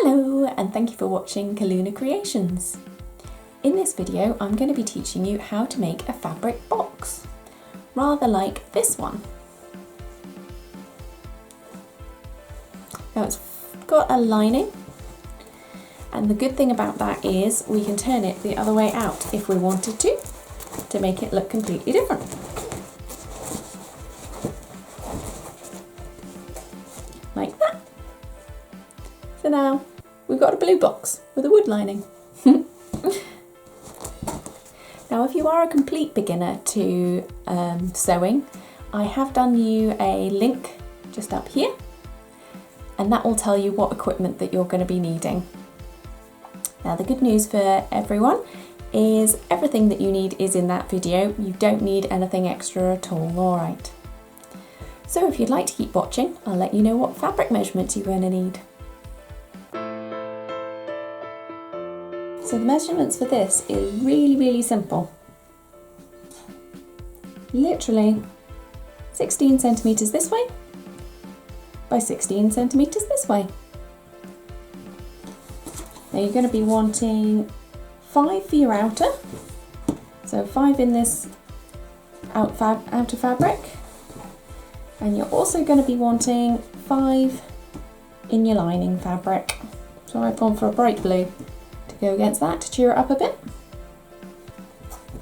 Hello and thank you for watching Kaluna Creations. In this video I'm going to be teaching you how to make a fabric box, rather like this one. Now it's got a lining, and the good thing about that is we can turn it the other way out if we wanted to make it look completely different. Like that. So now we've got a blue box with a wood lining. Now if you are a complete beginner to sewing, I have done you a link just up here, and that will tell you what equipment that you're going to be needing. Now the good news for everyone is everything that you need is in that video. You don't need anything extra at all, alright. So if you'd like to keep watching, I'll let you know what fabric measurements you're going to need. So the measurements for this is really simple. Literally 16 centimetres this way by 16 centimetres this way. Now you're going to be wanting 5 for your outer, so 5 in this outer fabric, and you're also going to be wanting 5 in your lining fabric. So I've gone for a bright blue to go against that to cheer it up a bit.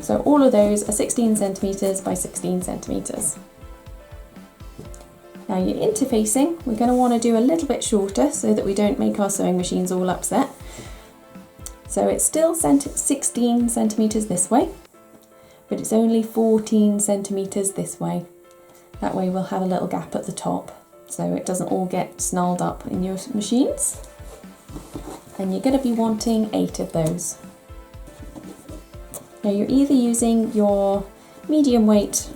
So all of those are 16 centimetres by 16 centimetres. Now your interfacing, we're going to want to do a little bit shorter so that we don't make our sewing machines all upset. So it's still 16 centimetres this way, but it's only 14 centimetres this way. That way we'll have a little gap at the top so it doesn't all get snarled up in your machines. And you're going to be wanting 8 of those. Now you're either using your medium weight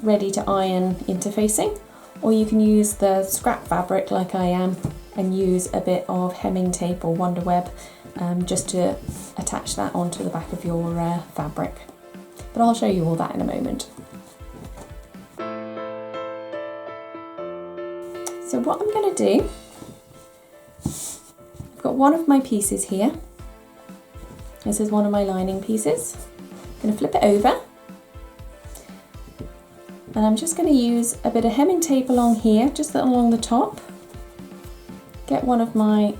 ready to iron interfacing, or you can use the scrap fabric like I am and use a bit of hemming tape or Wonder Web just to attach that onto the back of your fabric. But I'll show you all that in a moment. So what I'm going to do, I've got one of my pieces here. This is one of my lining pieces. I'm going to flip it over, and I'm just going to use a bit of hemming tape along here, just along the top. Get one of my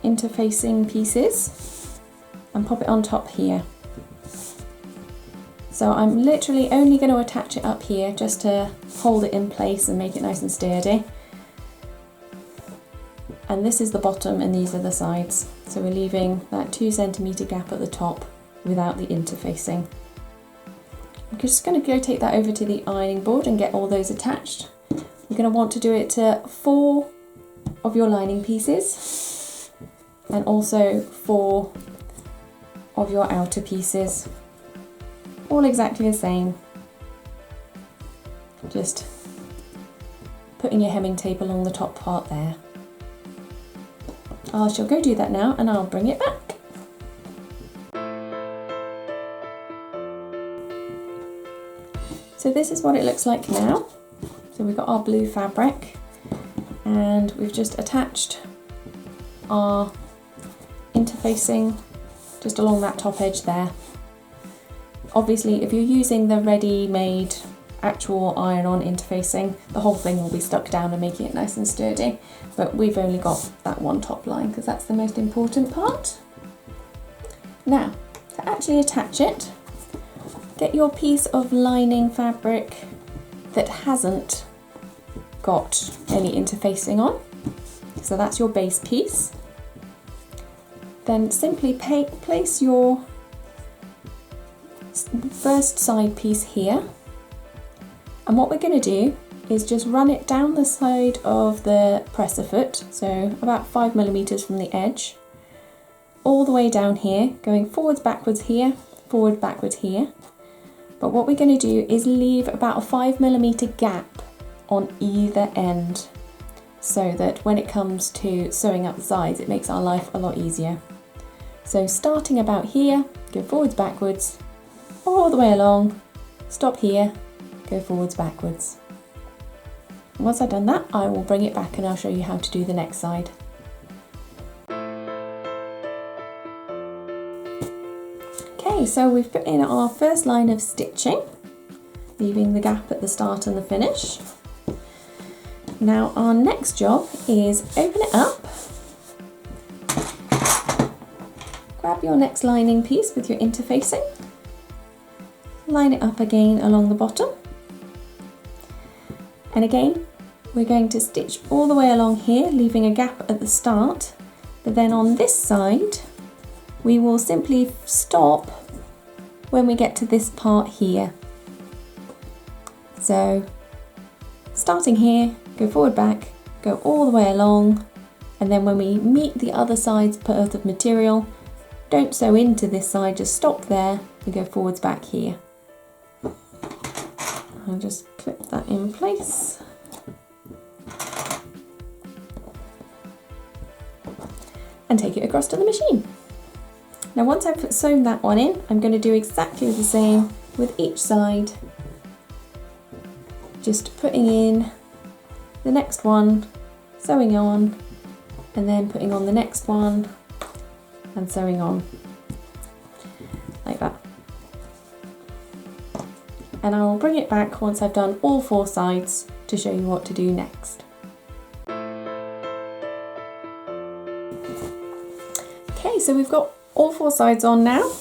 interfacing pieces and pop it on top here. So I'm literally only going to attach it up here just to hold it in place and make it nice and sturdy. And this is the bottom and these are the sides. So we're leaving that 2 centimetre gap at the top without the interfacing. I'm just going to go take that over to the ironing board and get all those attached. You're going to want to do it to 4 of your lining pieces and also 4 of your outer pieces. All exactly the same. Just putting your hemming tape along the top part there. I shall go do that now and I'll bring it back. So this is what it looks like now. So we've got our blue fabric and we've just attached our interfacing just along that top edge there. Obviously if you're using the ready-made actual iron-on interfacing, the whole thing will be stuck down and making it nice and sturdy, but we've only got that one top line because that's the most important part. Now to actually attach it, get your piece of lining fabric that hasn't got any interfacing on, so that's your base piece. Then simply place your first side piece here, and what we're going to do is just run it down the side of the presser foot, so about 5 millimeters from the edge, all the way down here, going forwards, backwards here, forward, backwards here. But what we're going to do is leave about a 5 millimeter gap on either end, so that when it comes to sewing up the sides, it makes our life a lot easier. So starting about here, go forwards, backwards, all the way along, stop here, go forwards, backwards. Once I've done that, I will bring it back and I'll show you how to do the next side. Okay, so we've put in our first line of stitching, leaving the gap at the start and the finish. Now our next job is open it up, grab your next lining piece with your interfacing, line it up again along the bottom, and again we're going to stitch all the way along here, leaving a gap at the start, but then on this side we will simply stop when we get to this part here. So starting here, go forward, back, go all the way along, and then when we meet the other side's worth of material, don't sew into this side, just stop there and go forwards, back here. I'll just clip that in place. And take it across to the machine. Now once I've sewn that one in, I'm going to do exactly the same with each side. Just putting in the next one, sewing on, and then putting on the next one and sewing on, like that. And I will bring it back once I've done all 4 sides to show you what to do next. Okay, so we've got all 4 sides on now,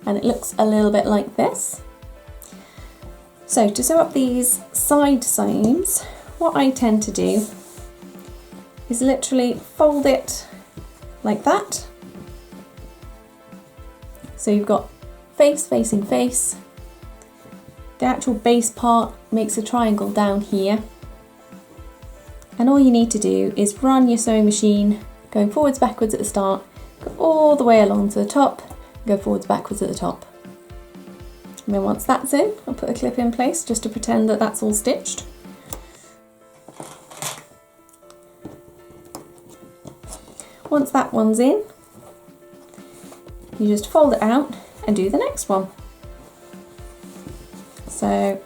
and it looks a little bit like this. So to sew up these side seams, what I tend to do is literally fold it like that. So you've got face facing face. The actual base part makes a triangle down here. And all you need to do is run your sewing machine, going forwards, backwards at the start, go all the way along to the top, go forwards, backwards at the top. And then once that's in, I'll put a clip in place just to pretend that that's all stitched. Once that one's in, you just fold it out and do the next one. So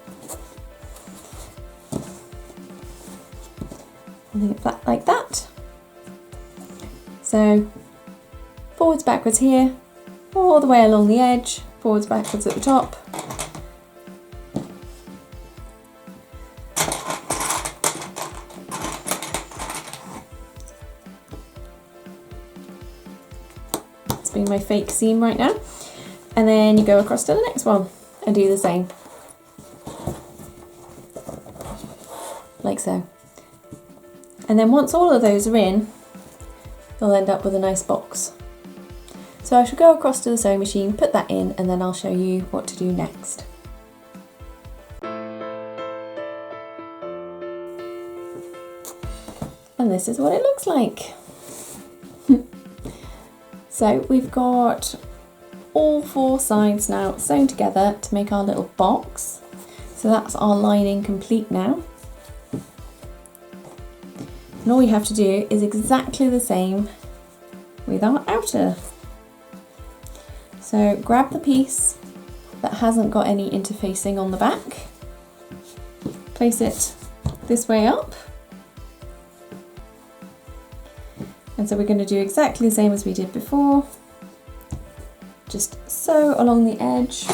leave that like that. So forwards, backwards here, all the way along the edge, forwards, backwards at the top. It's being my fake seam right now. And then you go across to the next one and do the same. Like so. And then once all of those are in, you'll end up with a nice box. So I shall go across to the sewing machine, put that in, and then I'll show you what to do next. And this is what it looks like. So we've got all 4 sides now sewn together to make our little box. So that's our lining complete now. And all you have to do is exactly the same with our outer. So grab the piece that hasn't got any interfacing on the back, place it this way up, and so we're going to do exactly the same as we did before. Just sew along the edge.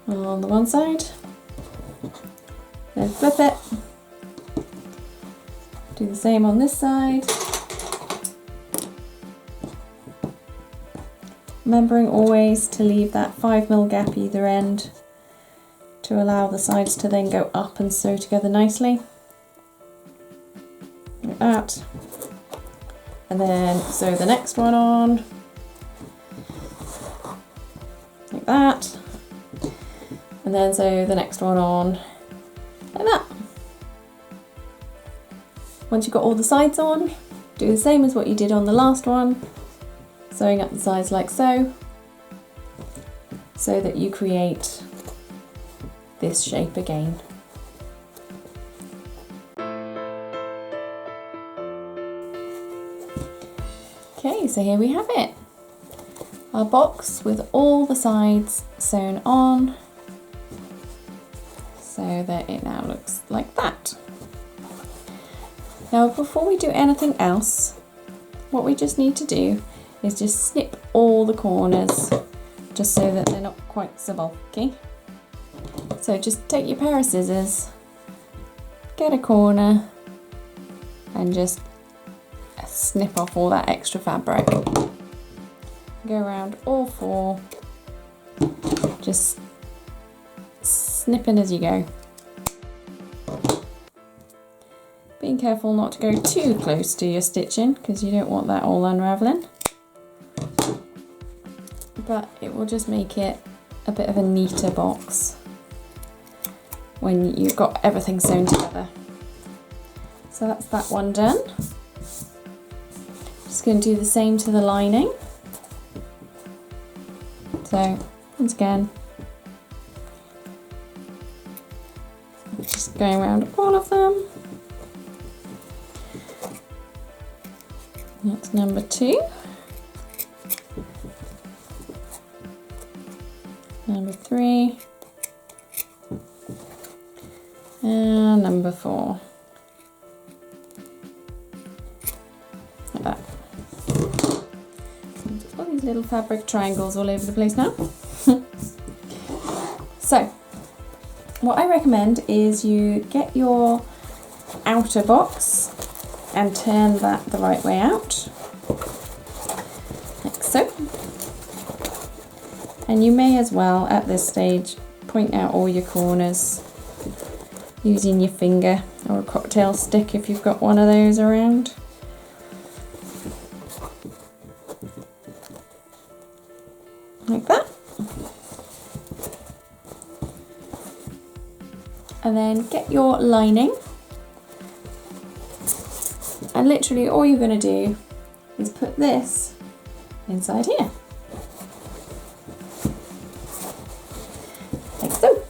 On the one side, then flip it, do the same on this side, remembering always to leave that 5mm gap either end to allow the sides to then go up and sew together nicely, like that, and then sew the next one on, like that. And then sew the next one on like that. Once you've got all the sides on, do the same as what you did on the last one, sewing up the sides like so, so that you create this shape again. Okay, so here we have it. Our box with all the sides sewn on, so that it now looks like that. Now before we do anything else, what we just need to do is just snip all the corners, just so that they're not quite so bulky. So just take your pair of scissors, get a corner, and just snip off all that extra fabric. Go around all four, just snipping as you go. Being careful not to go too close to your stitching because you don't want that all unraveling. But it will just make it a bit of a neater box when you've got everything sewn together. So that's that one done. Just going to do the same to the lining. So once again, just going around all of them. That's number 2. Number 3. And number 4. Like that. Just got these little fabric triangles all over the place now. So, what I recommend is you get your outer box and turn that the right way out, like so. And you may as well, at this stage, point out all your corners using your finger or a cocktail stick if you've got one of those around. Like that. And then get your lining. And literally all you're going to do is put this inside here. Like so.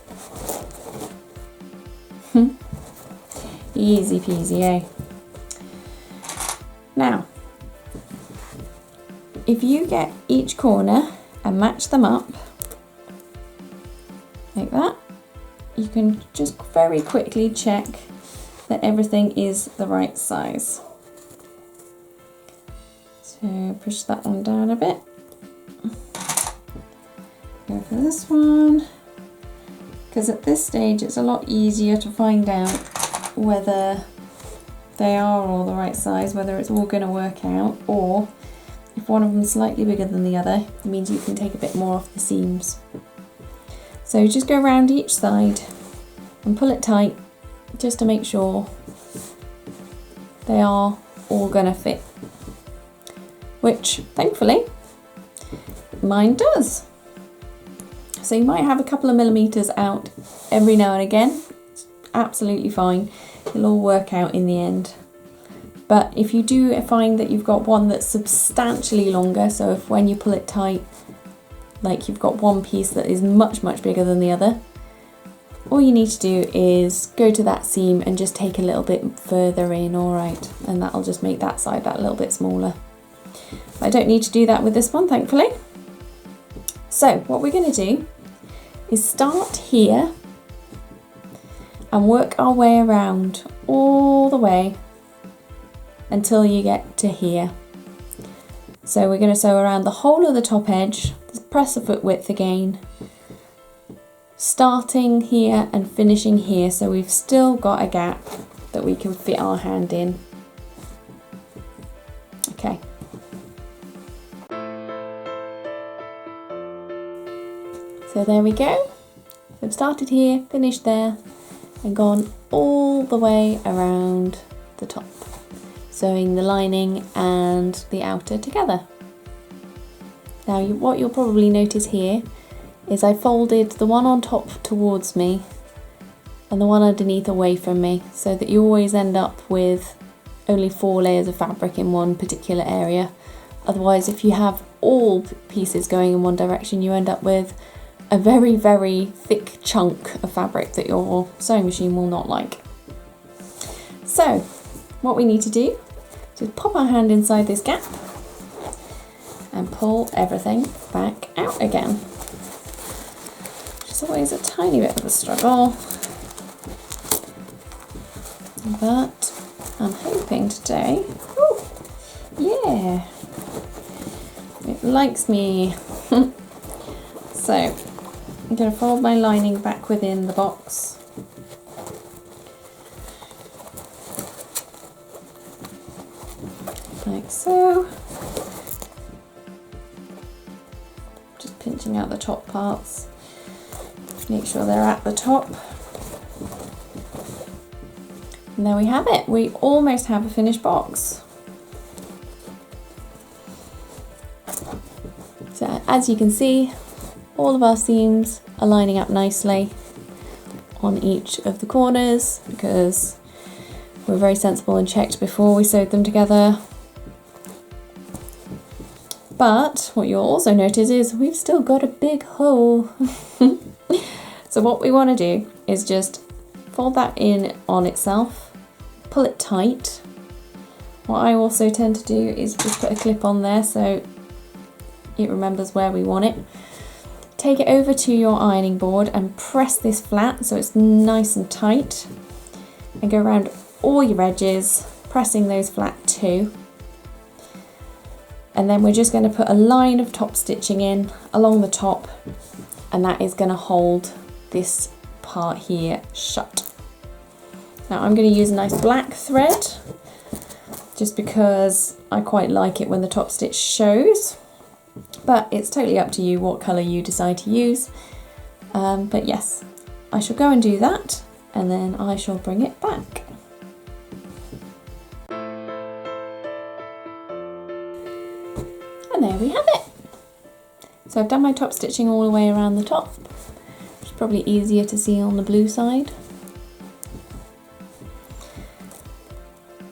Easy peasy, eh? Now, if you get each corner and match them up, like that, you can just very quickly check that everything is the right size. So push that one down a bit. Go for this one. Because at this stage it's a lot easier to find out whether they are all the right size, whether it's all going to work out, or if one of them is slightly bigger than the other, it means you can take a bit more off the seams. So just go around each side and pull it tight just to make sure they are all going to fit. Which, thankfully, mine does. So you might have a couple of millimeters out every now and again. It's absolutely fine. It'll all work out in the end. But if you do find that you've got one that's substantially longer, so if when you pull it tight, like you've got one piece that is much bigger than the other, all you need to do is go to that seam and just take a little bit further in, alright, and that'll just make that side that little bit smaller. I don't need to do that with this one, thankfully. So what we're going to do is start here and work our way around all the way until you get to here. So we're going to sew around the whole of the top edge, press a foot width again, starting here and finishing here, so we've still got a gap that we can fit our hand in. Okay. So there we go. We've started here, finished there, and gone all the way around the top, sewing the lining and the outer together. Now what you'll probably notice here is I folded the one on top towards me and the one underneath away from me, so that you always end up with only 4 layers of fabric in one particular area. Otherwise, if you have all pieces going in one direction, you end up with a very thick chunk of fabric that your sewing machine will not like. So what we need to do is pop our hand inside this gap and pull everything back out again. It's always a tiny bit of a struggle. Like that. I'm hoping today, oh, yeah, it likes me. So I'm going to fold my lining back within the box. Like so. Just pinching out the top parts. Make sure they're at the top. And there we have it. We almost have a finished box. So as you can see, all of our seams are lining up nicely on each of the corners because we're very sensible and checked before we sewed them together. But what you'll also notice is we've still got a big hole. So what we want to do is just fold that in on itself, pull it tight. What I also tend to do is just put a clip on there so it remembers where we want it. Take it over to your ironing board and press this flat so it's nice and tight, and go around all your edges, pressing those flat too. And then we're just going to put a line of top stitching in along the top, and that is going to hold this part here shut. Now I'm going to use a nice black thread just because I quite like it when the top stitch shows, but it's totally up to you what colour you decide to use. But yes, I shall go and do that and then I shall bring it back. And there we have it. So I've done my top stitching all the way around the top. It's probably easier to see on the blue side.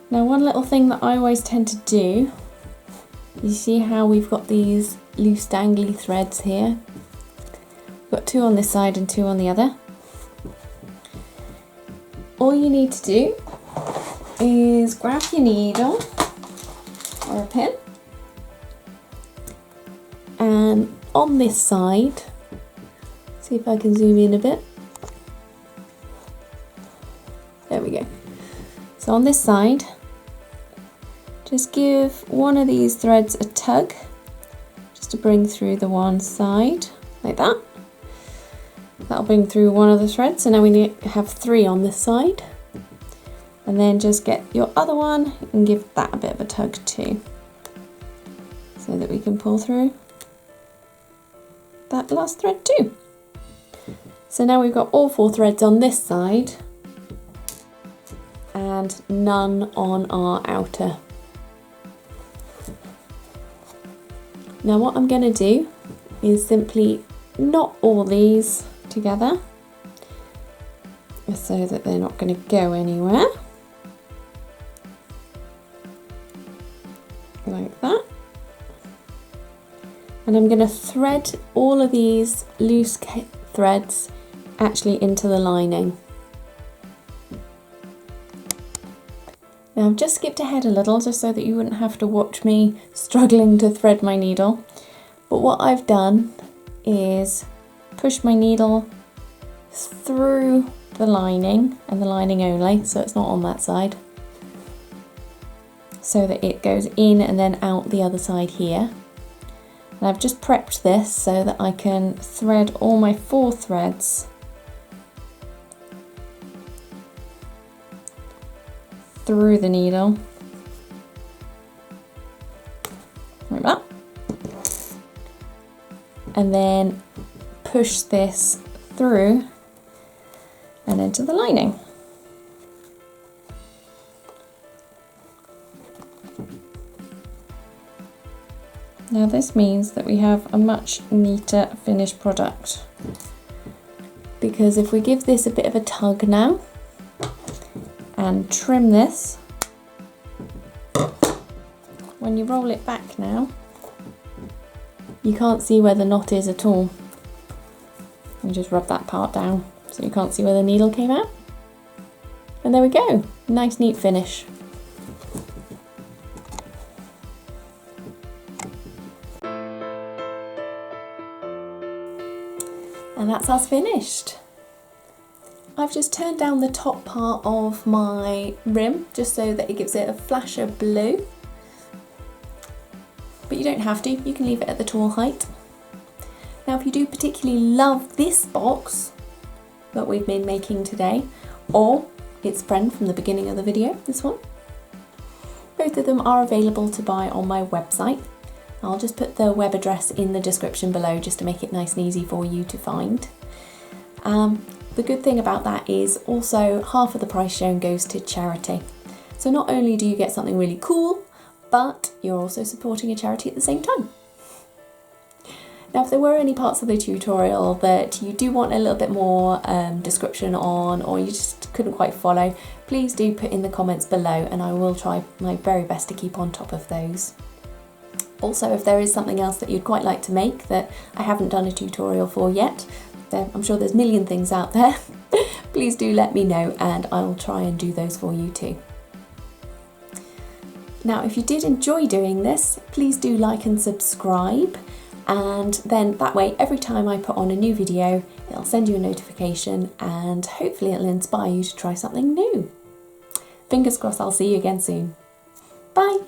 Now one little thing that I always tend to do, you see how we've got these loose dangly threads here? We've got two on this side and two on the other. All you need to do is grab your needle or a pin, and on this side, see if I can zoom in a bit. There we go. So on this side, just give one of these threads a tug, just to bring through the one side, like that. That'll bring through one of the threads, so now we need to have three on this side. And then just get your other one and give that a bit of a tug too, so that we can pull through that last thread too. So now we've got all four threads on this side and none on our outer. Now what I'm going to do is simply knot all these together so that they're not going to go anywhere, like that. And I'm going to thread all of these loose threads actually into the lining. Now I've just skipped ahead a little just so that you wouldn't have to watch me struggling to thread my needle. But what I've done is push my needle through the lining and the lining only, so it's not on that side, so that it goes in and then out the other side here. And I've just prepped this so that I can thread all my four threads through the needle, like that, and then push this through and into the lining. Now this means that we have a much neater finished product, because if we give this a bit of a tug now and trim this, when you roll it back now, you can't see where the knot is at all. You just rub that part down so you can't see where the needle came out. And there we go, nice neat finish. And that's us finished. I've just turned down the top part of my rim just so that it gives it a flash of blue. But you don't have to, you can leave it at the tall height. Now if you do particularly love this box that we've been making today, or its friend from the beginning of the video, this one, both of them are available to buy on my website. I'll just put the web address in the description below just to make it nice and easy for you to find. The good thing about that is also half of the price shown goes to charity. So not only do you get something really cool, but you're also supporting a charity at the same time. Now if there were any parts of the tutorial that you do want a little bit more description on, or you just couldn't quite follow, please do put in the comments below and I will try my very best to keep on top of those. Also, if there is something else that you'd quite like to make that I haven't done a tutorial for yet, I'm sure there's a million things out there, please do let me know and I'll try and do those for you too. Now if you did enjoy doing this, please do like and subscribe, and then that way every time I put on a new video it'll send you a notification and hopefully it'll inspire you to try something new. Fingers crossed I'll see you again soon. Bye!